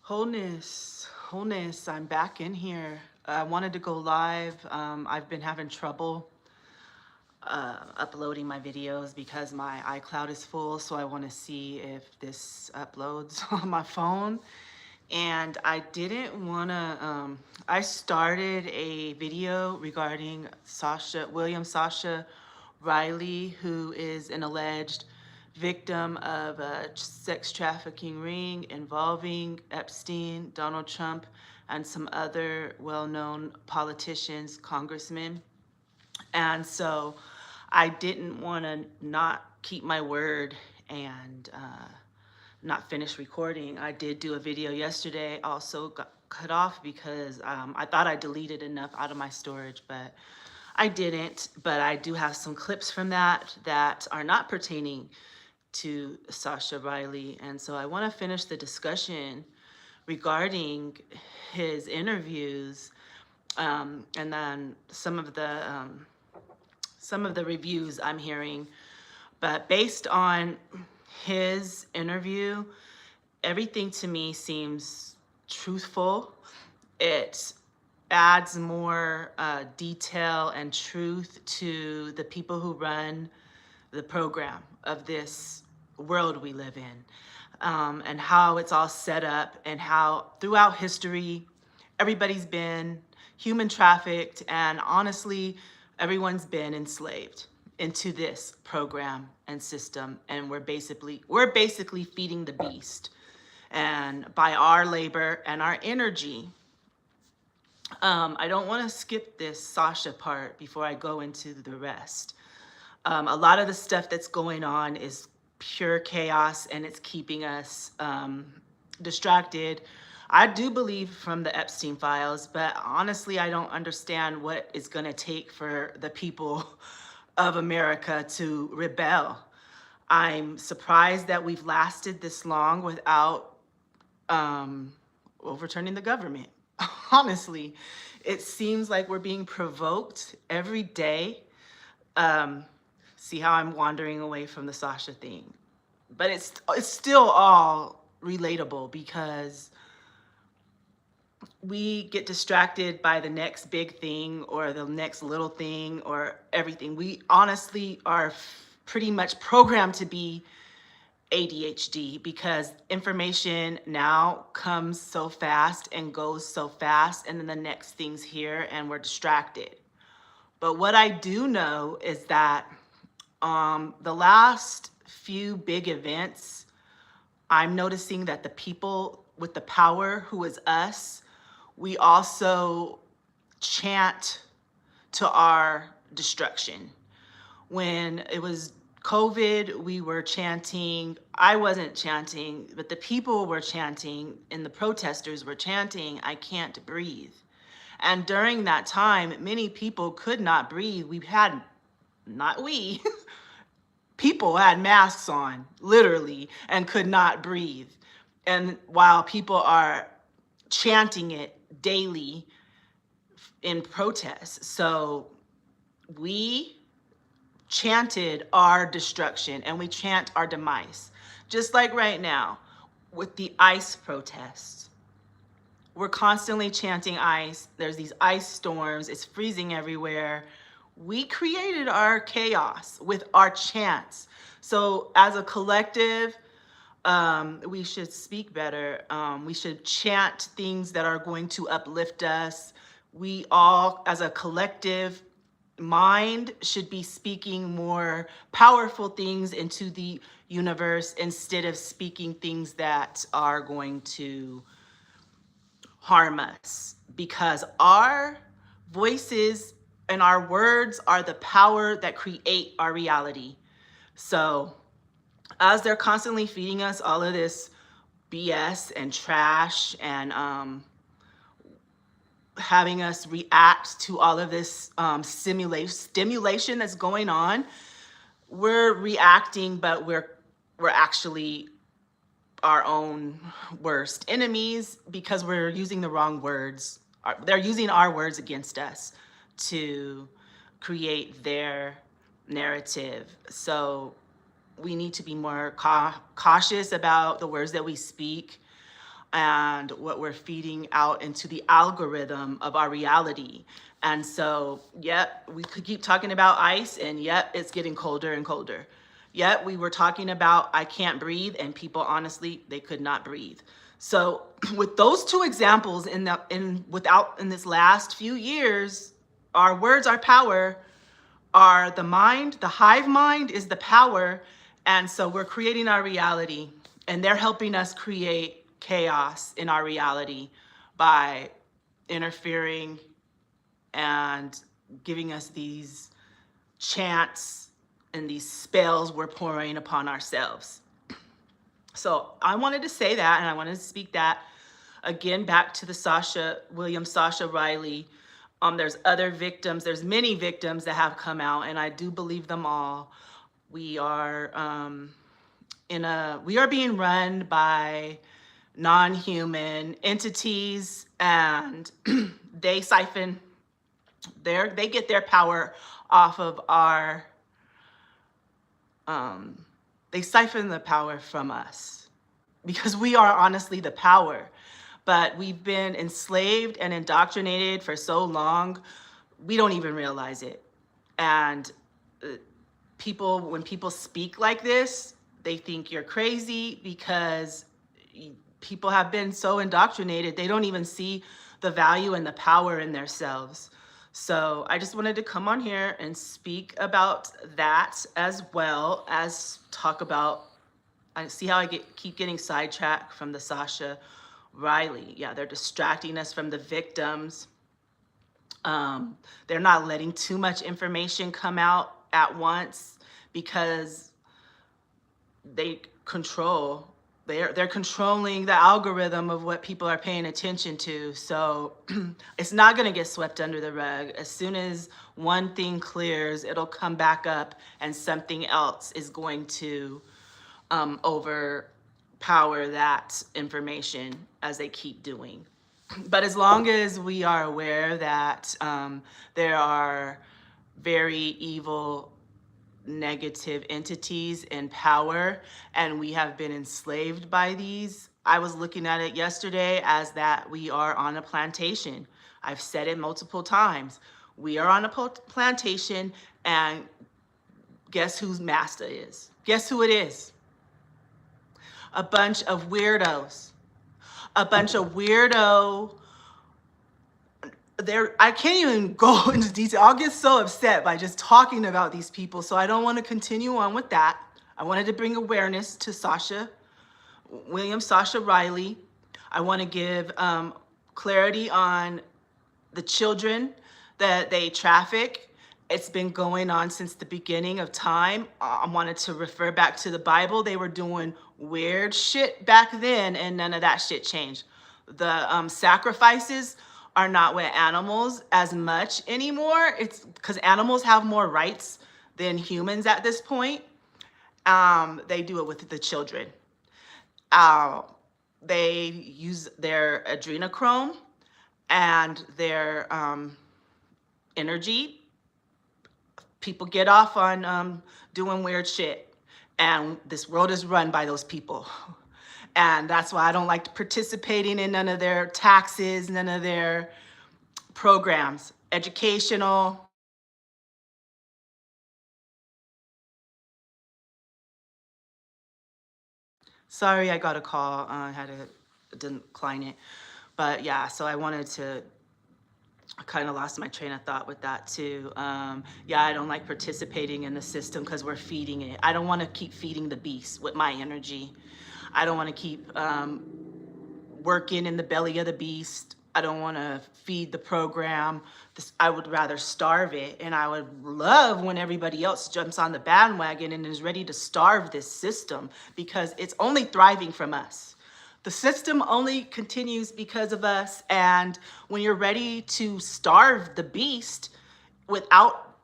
Wholeness, I'm back in here. I wanted to go live. I've been having trouble uploading my videos because my iCloud is full, so I want to see if this uploads on my phone. And I didn't want to, I started a video regarding Sasha Riley, who is an alleged victim of a sex trafficking ring involving Epstein, Donald Trump, and some other well-known politicians, congressmen. And so I didn't want to not keep my word and not finish recording. I did do a video yesterday, also got cut off because I thought I deleted enough out of my storage, but I didn't. But I do have some clips from that are not pertaining to Sasha Riley. And so I want to finish the discussion regarding his interviews, and then some of the reviews I'm hearing. But based on his interview, everything to me seems truthful. It adds more detail and truth to the people who run the program of this world we live in, and how it's all set up, and how throughout history everybody's been human trafficked, and honestly everyone's been enslaved into this program and system, and we're basically feeding the beast, and by our labor and our energy. I don't want to skip this Sasha part before I go into the rest. A lot of the stuff that's going on is pure chaos, and it's keeping us distracted. I do believe from the Epstein files, but honestly, I don't understand what it's going to take for the people of America to rebel. I'm surprised that we've lasted this long without overturning the government. Honestly, it seems like we're being provoked every day. See how I'm wandering away from the Sasha thing, but it's still all relatable because we get distracted by the next big thing or the next little thing or everything. We honestly are pretty much programmed to be ADHD because information now comes so fast and goes so fast, and then the next thing's here and we're distracted. But what I do know is that the last few big events, I'm noticing that the people with the power, who is us, we also chant to our destruction. When it was COVID, we were chanting. I wasn't chanting, but the people were chanting, and the protesters were chanting, "I can't breathe." And during that time, many people could not breathe. People had masks on, literally, and could not breathe. And while people are chanting it daily in protest. So we chanted our destruction and we chant our demise. Just like right now with the ICE protests. We're constantly chanting ICE. There's these ice storms. It's freezing everywhere. We created our chaos with our chants. So as a collective, we should speak better. We should chant things that are going to uplift us. We all, as a collective mind, should be speaking more powerful things into the universe instead of speaking things that are going to harm us, because our voices and our words are the power that create our reality. So as they're constantly feeding us all of this BS and trash and having us react to all of this stimulation that's going on, we're reacting, but we're actually our own worst enemies because we're using the wrong words. They're using our words against us to create their narrative. So we need to be more cautious about the words that we speak. and what we're feeding out into the algorithm of our reality. And so, yep, we could keep talking about ice, and yep, it's getting colder and colder. Yet we were talking about I can't breathe, and people honestly, they could not breathe. So with those two examples in this last few years, our words are power, are the mind, the hive mind is the power. And so we're creating our reality, and they're helping us create chaos in our reality by interfering and giving us these chants and these spells we're pouring upon ourselves. So I wanted to say that, and I wanted to speak that again back to the Sasha Riley. There's other victims. There's many victims that have come out, and I do believe them all. We are we are being run by non-human entities, and they get their power off of our. They siphon the power from us because we are honestly the power. But we've been enslaved and indoctrinated for so long, we don't even realize it. And when people speak like this, they think you're crazy because people have been so indoctrinated, they don't even see the value and the power in themselves. So I just wanted to come on here and speak about that, as well as talk about, I see how I keep getting sidetracked from the Sasha Riley. Yeah, they're distracting us from the victims. They're not letting too much information come out at once because they're controlling the algorithm of what people are paying attention to. So it's not going to get swept under the rug. As soon as one thing clears, it'll come back up, and something else is going to overpower that information, as they keep doing. But as long as we are aware that there are very evil, negative entities in power, and we have been enslaved by these, I was looking at it yesterday as that we are on a plantation. I've said it multiple times. We are on a plantation, and guess whose master is? Guess who it is? A bunch of weirdos. A bunch of weirdo. I can't even go into detail. I'll get so upset by just talking about these people. So I don't want to continue on with that. I wanted to bring awareness to Sasha Riley. I want to give clarity on the children that they traffic. It's been going on since the beginning of time. I wanted to refer back to the Bible. They were doing weird shit back then, and none of that shit changed. The sacrifices are not with animals as much anymore. It's because animals have more rights than humans at this point. They do it with the children. They use their adrenochrome and their energy. People get off on doing weird shit, and this world is run by those people. And that's why I don't like participating in none of their taxes, none of their programs, educational. Sorry, I got a call. I had to decline it. But yeah, so I wanted to, I kind of lost my train of thought with that too. Yeah, I don't like participating in the system because we're feeding it. I don't want to keep feeding the beast with my energy. I don't want to keep working in the belly of the beast. I don't want to feed the program. I would rather starve it. And I would love when everybody else jumps on the bandwagon and is ready to starve this system, because it's only thriving from us. The system only continues because of us. And when you're ready to starve the beast without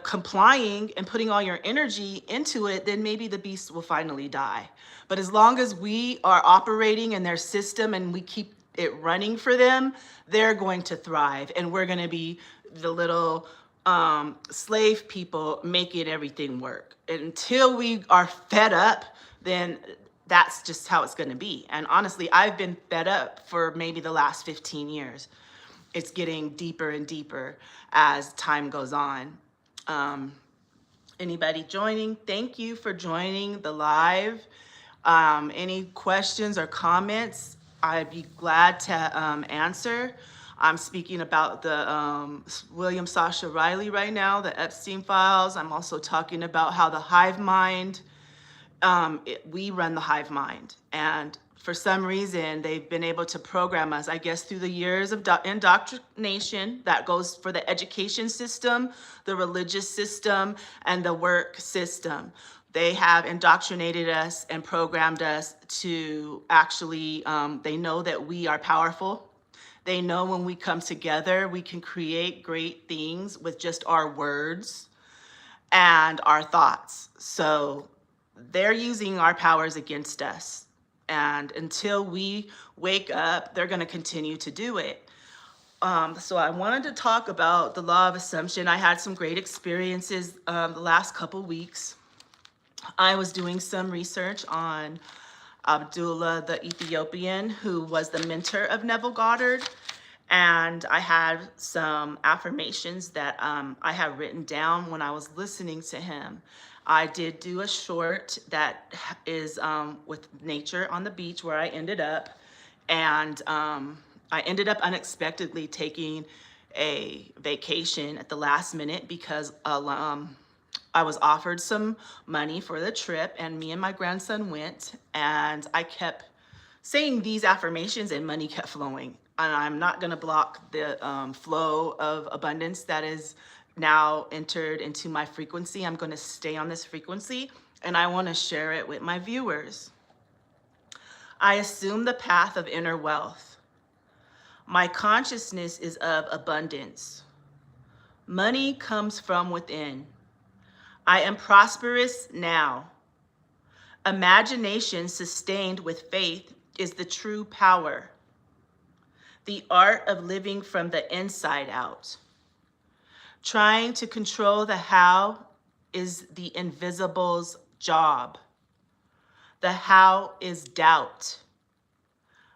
complying and putting all your energy into it, then maybe the beast will finally die. But as long as we are operating in their system and we keep it running for them, they're going to thrive. And we're going to be the little slave people making everything work. Until we are fed up, then that's just how it's going to be. And honestly, I've been fed up for maybe the last 15 years. It's getting deeper and deeper as time goes on. Anybody joining, thank you for joining the live. Any questions or comments, I'd be glad to answer. I'm speaking about the William Sasha Riley right now, the Epstein files. I'm also talking about how the hive mind, we run the hive mind. And for some reason, they've been able to program us, I guess, through the years of indoctrination. That goes for the education system, the religious system, and the work system. They have indoctrinated us and programmed us to actually, they know that we are powerful. They know when we come together, we can create great things with just our words and our thoughts. So they're using our powers against us. And until we wake up, they're going to continue to do it. So I wanted to talk about the law of assumption. I had some great experiences the last couple weeks. I was doing some research on Abdullah the Ethiopian, who was the mentor of Neville Goddard. And I had some affirmations that I had written down when I was listening to him. I did do a short that is with nature on the beach where I ended up. And I ended up unexpectedly taking a vacation at the last minute because I was offered some money for the trip, and me and my grandson went, and I kept saying these affirmations and money kept flowing. And I'm not going to block the flow of abundance that is now entered into my frequency. I'm going to stay on this frequency, and I want to share it with my viewers. I assume the path of inner wealth. My consciousness is of abundance. Money comes from within. I am prosperous now. Imagination sustained with faith is the true power. The art of living from the inside out. Trying to control the how is the invisible's job. The how is doubt.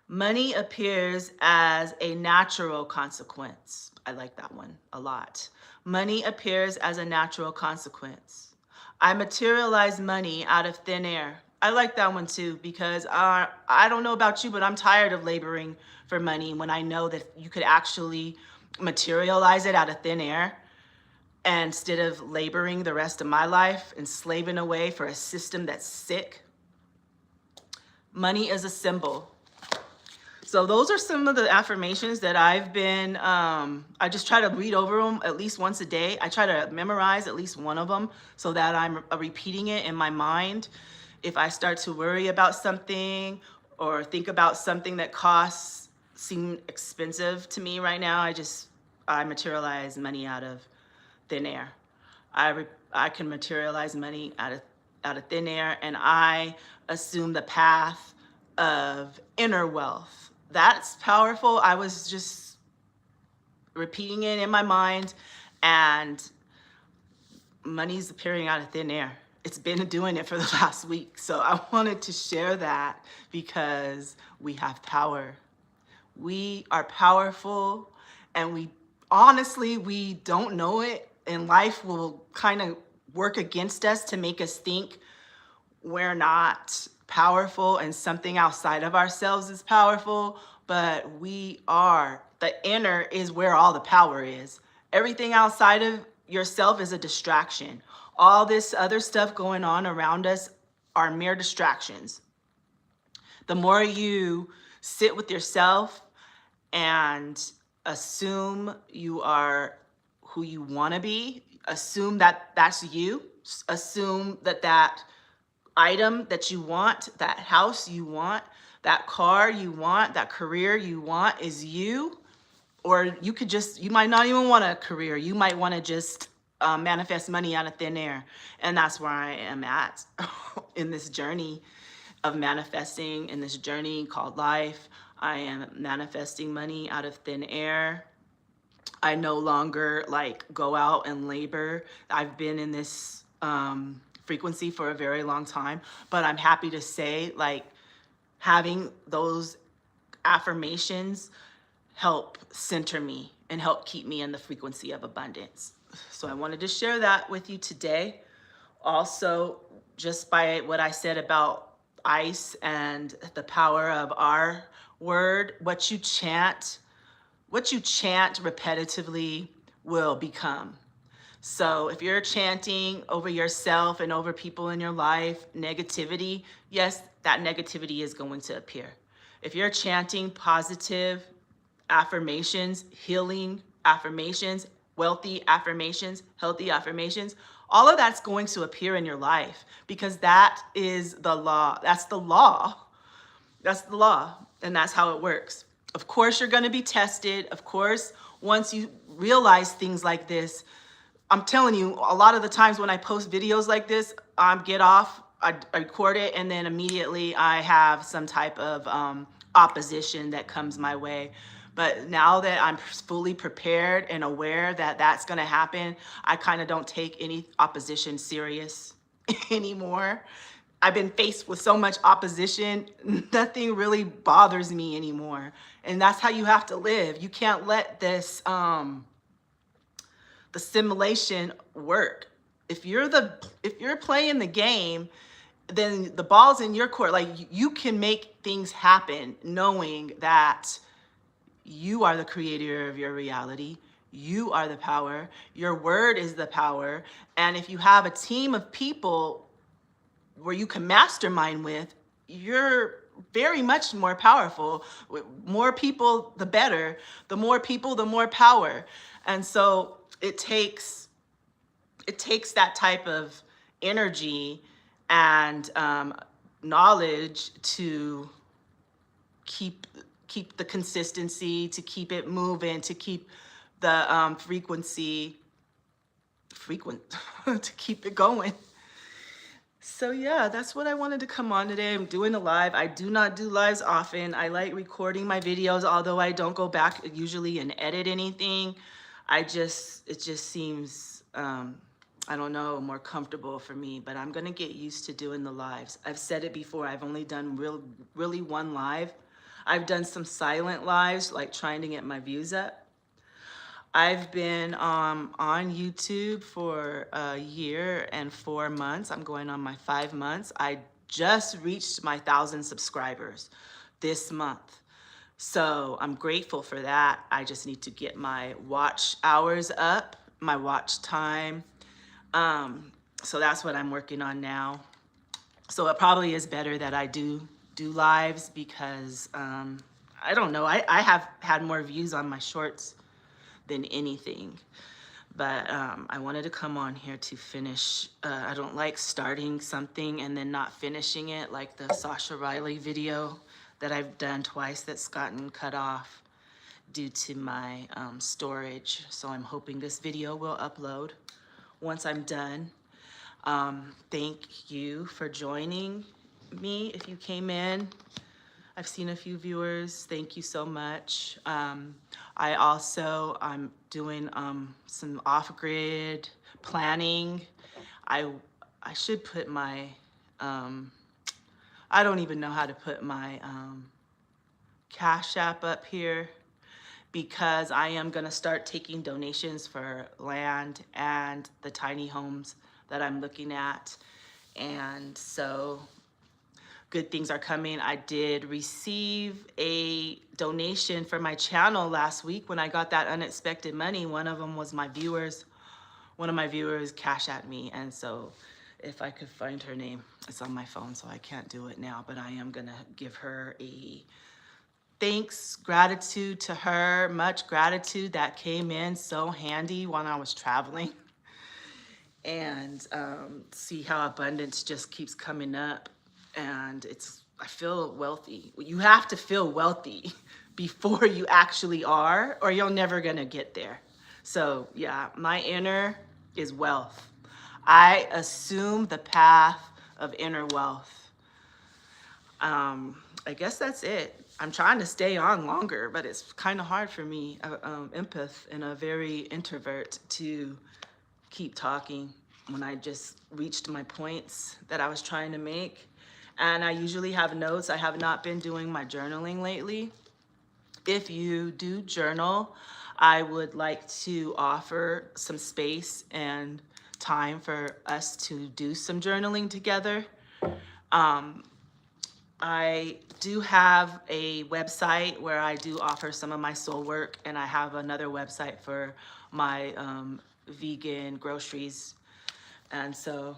Money appears as a natural consequence. I like that one a lot. Money appears as a natural consequence. I materialize money out of thin air. I like that one too, because I don't know about you, but I'm tired of laboring for money when I know that you could actually materialize it out of thin air. And instead of laboring the rest of my life and slaving away for a system that's sick. Money is a symbol. So those are some of the affirmations that I've been, I just try to read over them at least once a day. I try to memorize at least one of them so that I'm repeating it in my mind. If I start to worry about something or think about something that seem expensive to me right now, I materialize money out of thin air. I can materialize money out of thin air, and I assume the path of inner wealth. That's powerful. I was just repeating it in my mind, and money's appearing out of thin air. It's been doing it for the last week. So I wanted to share that because we have power. We are powerful, and we don't know it, and life will kind of work against us to make us think we're not powerful and something outside of ourselves is powerful, but we are. The inner is where all the power is. Everything outside of yourself is a distraction. All this other stuff going on around us are mere distractions. The more you sit with yourself and assume you are who you want to be, assume that that's you, assume that item that you want, that house you want, that car you want, that career you want is you. Or you might not even want a career. You might want to just manifest money out of thin air. And that's where I am at in this journey of manifesting, in this journey called life. I am manifesting money out of thin air. I no longer go out and labor. I've been in this frequency for a very long time, but I'm happy to say, like, having those affirmations help center me and help keep me in the frequency of abundance. So I wanted to share that with you today. Also, just by what I said about ice and the power of our word, what you chant repetitively will become. So if you're chanting over yourself and over people in your life, negativity, yes, that negativity is going to appear. If you're chanting positive affirmations, healing affirmations, wealthy affirmations, healthy affirmations, all of that's going to appear in your life, because that is the law. That's the law. That's the law, and that's how it works. Of course, you're going to be tested. Of course, once you realize things like this, I'm telling you, a lot of the times when I post videos like this, I get off, I record it, and then immediately I have some type of opposition that comes my way. But now that I'm fully prepared and aware that that's going to happen, I kind of don't take any opposition serious anymore. I've been faced with so much opposition, nothing really bothers me anymore. And that's how you have to live. You can't let this the simulation work. If you're playing the game, then the ball's in your court. Like, you can make things happen knowing that you are the creator of your reality. You are the power. Your word is the power. And if you have a team of people where you can mastermind with, you're very much more powerful. More people, the better. The more people, the more power. And so it takes that type of energy and knowledge to keep the consistency, to keep it moving, to keep the frequency to keep it going. So yeah, that's what I wanted to come on today. I'm doing a live. I do not do lives often. I like recording my videos, although I don't go back usually and edit anything. It just seems, I don't know, more comfortable for me, but I'm gonna get used to doing the lives. I've said it before, I've only done really one live. I've done some silent lives, like trying to get my views up. I've been on YouTube for a year and 4 months. I'm going on my 5 months. I just reached my 1,000 subscribers this month. So I'm grateful for that. I just need to get my watch hours up, my watch time. So that's what I'm working on now. So it probably is better that I do lives, because I don't know, I have had more views on my shorts than anything. But I wanted to come on here to finish. I don't like starting something and then not finishing it, like the Sasha Riley video that I've done twice that's gotten cut off due to my storage. So I'm hoping this video will upload once I'm done. Thank you for joining me if you came in. I've seen a few viewers. Thank you so much. I'm doing some off-grid planning. I should put my, I don't even know how to put my Cash App up here, because I am gonna start taking donations for land and the tiny homes that I'm looking at. And so good things are coming. I did receive a donation for my channel last week when I got that unexpected money. One of them was my viewers. One of my viewers cashed at me. And so if I could find her name, it's on my phone, so I can't do it now, but I am gonna give her a thanks, gratitude to her, much gratitude. That came in so handy when I was traveling. And see how abundance just keeps coming up. And I feel wealthy. You have to feel wealthy before you actually are, or you're never gonna get there. So yeah, my inner is wealth. I assume the path of inner wealth. I guess that's it. I'm trying to stay on longer, but it's kind of hard for me, empath and a very introvert, to keep talking. when I just reached my points that I was trying to make. And I usually have notes. I have not been doing my journaling lately. If you do journal, I would like to offer some space and time for us to do some journaling together. I do have a website where I do offer some of my soul work, and I have another website for my vegan groceries. And so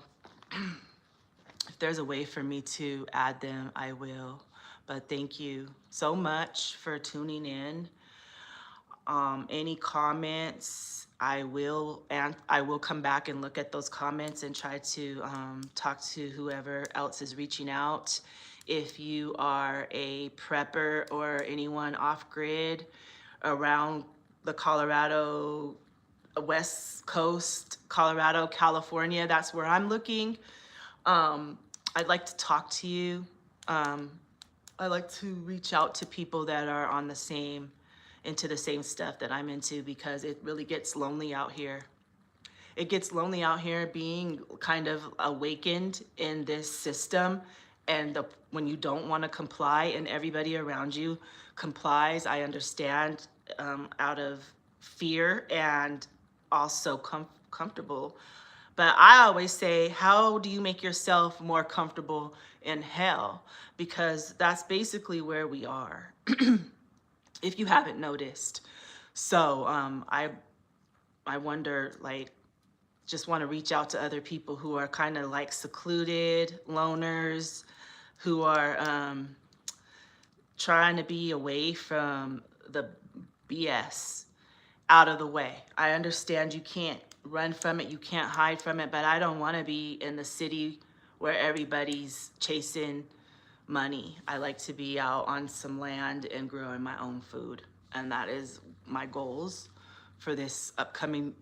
if there's a way for me to add them, I will. But thank you so much for tuning in. Any comments, I will come back and look at those comments and try to talk to whoever else is reaching out. If you are a prepper or anyone off grid around the Colorado, West Coast, Colorado, California, that's where I'm looking. I'd like to talk to you. I like to reach out to people that are on the same, into the same stuff that I'm into, because it really gets lonely out here. It gets lonely out here being kind of awakened in this system, and when you don't want to comply and everybody around you complies. I understand, out of fear and also comfortable. But I always say, how do you make yourself more comfortable in hell? Because that's basically where we are, if you haven't noticed. So I wonder, like, just want to reach out to other people who are kind of like secluded, loners, who are trying to be away from the BS, out of the way. I understand you can't run from it, you can't hide from it, but I don't want to be in the city where everybody's chasing money. I like to be out on some land and growing my own food. And that is my goals for this upcoming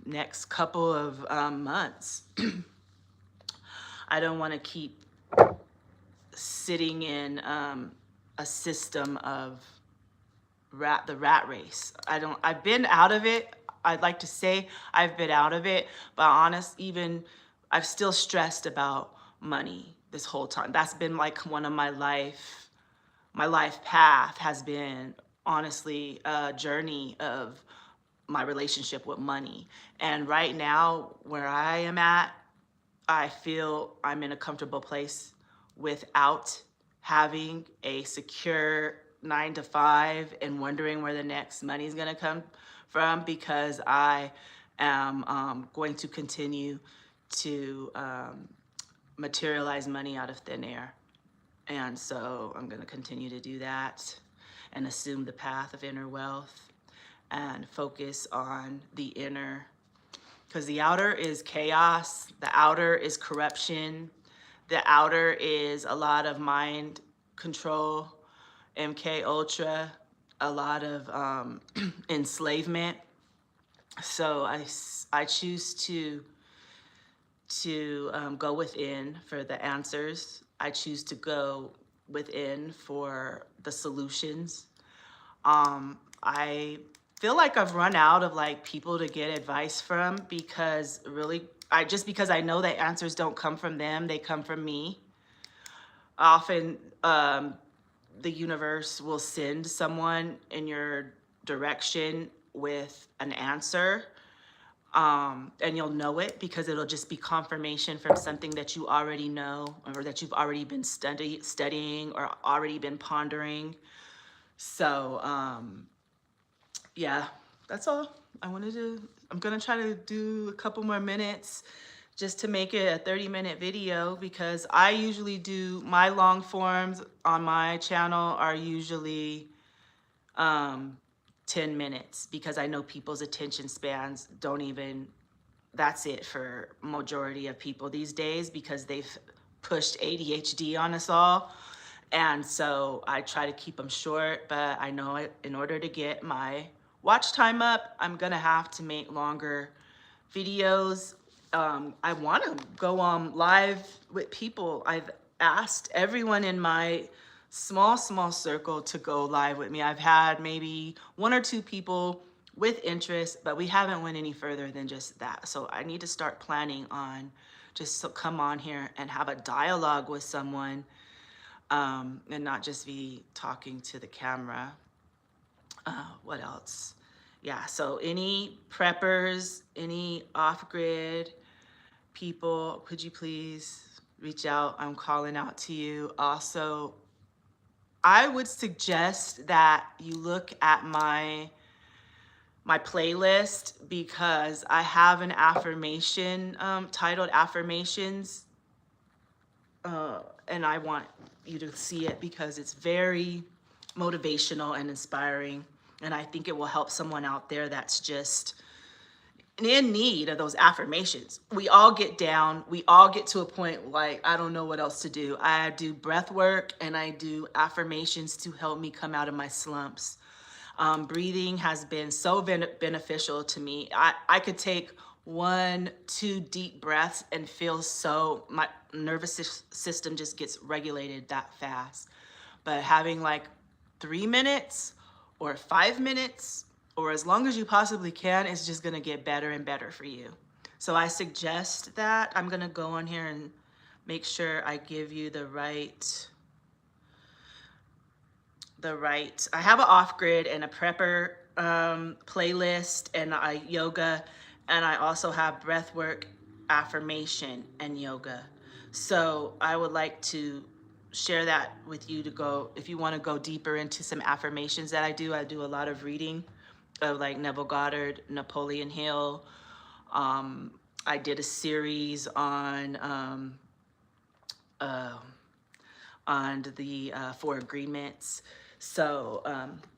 next couple of months. I don't want to keep sitting in a system of the rat race. I've been out of it. I'd like to say I've been out of it, but I've still stressed about money this whole time. That's been like one of my life path has been, honestly, a journey of my relationship with money. And right now, where I am at, I feel I'm in a comfortable place without having a secure 9 to 5 and wondering where the next money is going to come from, because I am going to continue to materialize money out of thin air. And so I'm going to continue to do that and assume the path of inner wealth and focus on the inner, because the outer is chaos, the outer is corruption, the outer is a lot of mind control, MK Ultra, a lot of enslavement. So I choose to go within for the answers. I choose to go within for the solutions. I feel like I've run out of like people to get advice from, because really, because I know that answers don't come from them, they come from me. Often the universe will send someone in your direction with an answer, and you'll know it because it'll just be confirmation from something that you already know, or that you've already been studying or already been pondering. So yeah, that's all I wanted to. I'm gonna try to do a couple more minutes just to make it a 30-minute video, because I usually do my long forms on my channel are usually 10 minutes, because I know people's attention spans don't even, that's it for majority of people these days, because they've pushed ADHD on us all. And so I try to keep them short, but I know in order to get my watch time up, I'm gonna have to make longer videos. I want to go on live with people. I've asked everyone in my small circle to go live with me. I've had maybe 1 or 2 people with interest, but we haven't went any further than just that. So I need to start planning on just to come on here and have a dialogue with someone, and not just be talking to the camera. What else? Yeah, so any preppers, any off-grid people, could you please reach out? I'm calling out to you. Also, I would suggest that you look at my playlist, because I have an affirmation titled Affirmations, and I want you to see it because it's very motivational and inspiring, and I think it will help someone out there that's just in need of those affirmations. We all get down. We all get to a point like, I don't know what else to do. I do breath work and I do affirmations to help me come out of my slumps. Breathing has been so beneficial to me. I could take 1-2 deep breaths and feel so, my nervous system just gets regulated that fast. But having like 3 minutes or 5 minutes, or as long as you possibly can, is just gonna get better and better for you. So I suggest that. I'm gonna go on here and make sure I give you the right, I have an off-grid and a prepper playlist, and a yoga, and I also have breath work, affirmation, and yoga. So I would like to share that with you to go, if you want to go deeper into some affirmations that I do a lot of reading of like Neville Goddard, Napoleon Hill. I did a series on the 4 agreements. So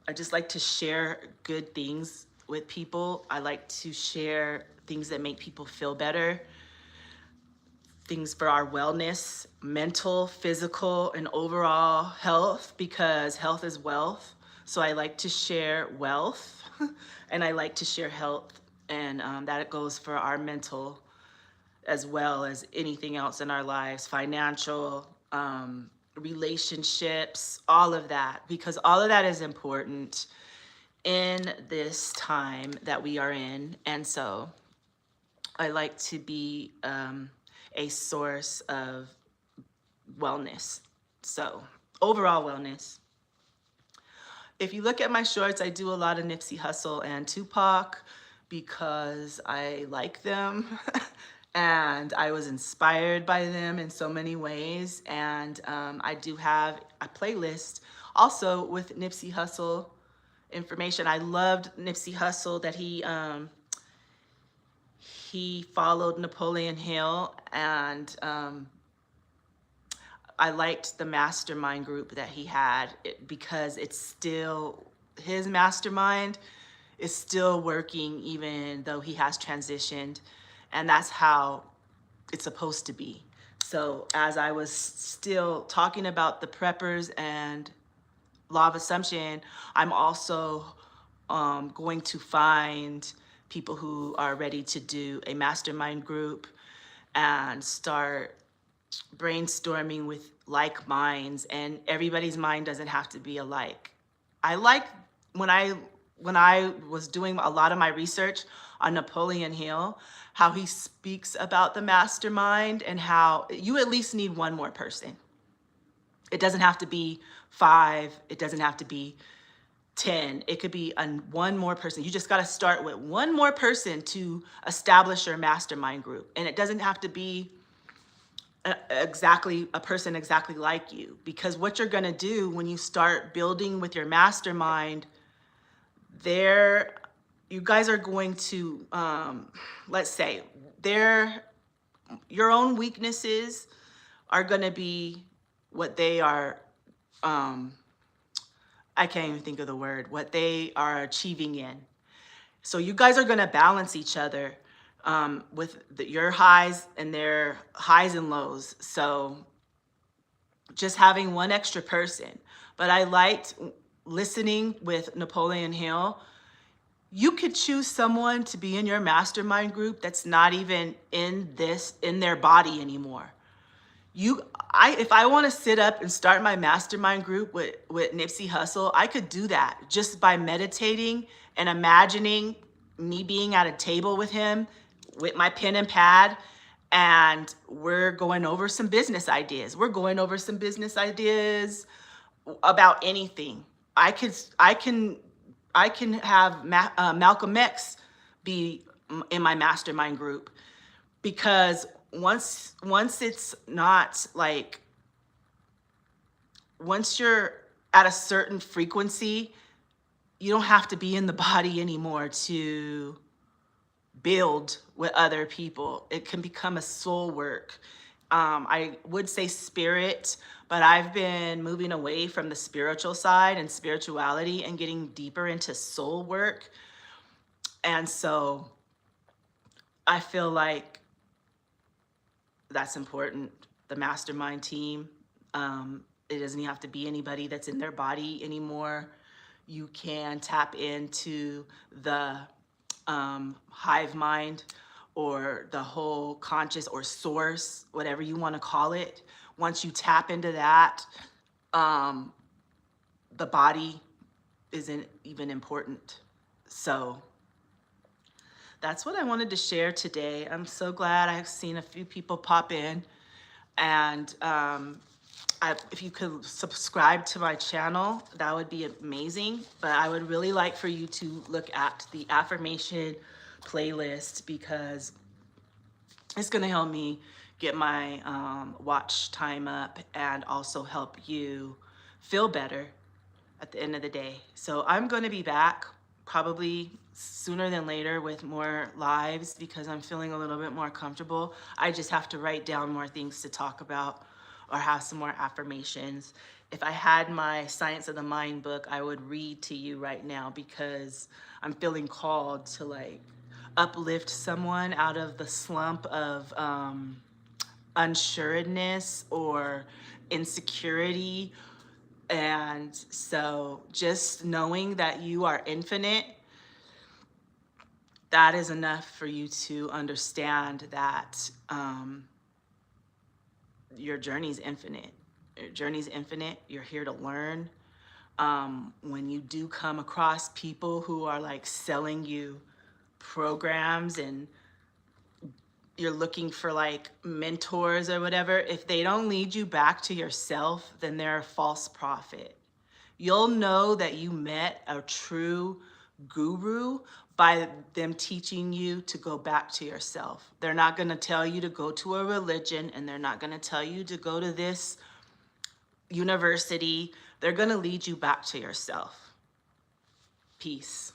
I just like to share good things with people. I like to share things that make people feel better, things for our wellness, mental, physical, and overall health, because health is wealth. So I like to share wealth and I like to share health, and that goes for our mental as well as anything else in our lives, financial, relationships, all of that, because all of that is important in this time that we are in. And so I like to be a source of wellness. So overall wellness. If you look at my shorts, I do a lot of Nipsey Hussle and Tupac because I like them and I was inspired by them in so many ways. And I do have a playlist also with Nipsey Hussle information. I loved Nipsey Hussle that he followed Napoleon Hill, and I liked the mastermind group that he had, because it's still, his mastermind is still working even though he has transitioned, and that's how it's supposed to be. So as I was still talking about the preppers and law of assumption, I'm also going to find people who are ready to do a mastermind group and start brainstorming with like minds, and everybody's mind doesn't have to be alike. I like when I was doing a lot of my research on Napoleon Hill, how he speaks about the mastermind and how you at least need one more person. It doesn't have to be 5, it doesn't have to be 10, it could be one more person. You just got to start with one more person to establish your mastermind group, and it doesn't have to be exactly a person exactly like you, because what you're going to do when you start building with your mastermind, you guys are going to let's say your own weaknesses are going to be what they are, I can't even think of the word, what they are achieving in. So you guys are going to balance each other with your highs and their highs and lows. So just having one extra person. But I liked listening with Napoleon Hill. You could choose someone to be in your mastermind group that's not even in their body anymore. If I want to sit up and start my mastermind group with Nipsey Hussle, I could do that just by meditating and imagining me being at a table with him with my pen and pad, and we're going over some business ideas. We're going over some business ideas about anything. I can have Malcolm X be in my mastermind group, because once it's not like, once you're at a certain frequency, you don't have to be in the body anymore to build with other people. It can become a soul work. I would say spirit, but I've been moving away from the spiritual side and spirituality and getting deeper into soul work. And so I feel like that's important. The mastermind team. It doesn't even have to be anybody that's in their body anymore. You can tap into the hive mind, or the whole conscious, or source, whatever you want to call it. Once you tap into that, the body isn't even important. So that's what I wanted to share today. I'm so glad I've seen a few people pop in. And if you could subscribe to my channel, that would be amazing. But I would really like for you to look at the affirmation playlist, because it's going to help me get my watch time up, and also help you feel better at the end of the day. So I'm going to be back probably sooner than later with more lives, because I'm feeling a little bit more comfortable. I just have to write down more things to talk about, or have some more affirmations. If I had my Science of the Mind book, I would read to you right now, because I'm feeling called to like uplift someone out of the slump of unsureness or insecurity. And so just knowing that you are infinite, that is enough for you to understand that your journey's infinite. Your journey's infinite. You're here to learn. When you do come across people who are like selling you programs, and you're looking for like mentors or whatever, if they don't lead you back to yourself, then they're a false prophet. You'll know that you met a true guru by them teaching you to go back to yourself. They're not going to tell you to go to a religion, and they're not going to tell you to go to this university. They're going to lead you back to yourself. Peace.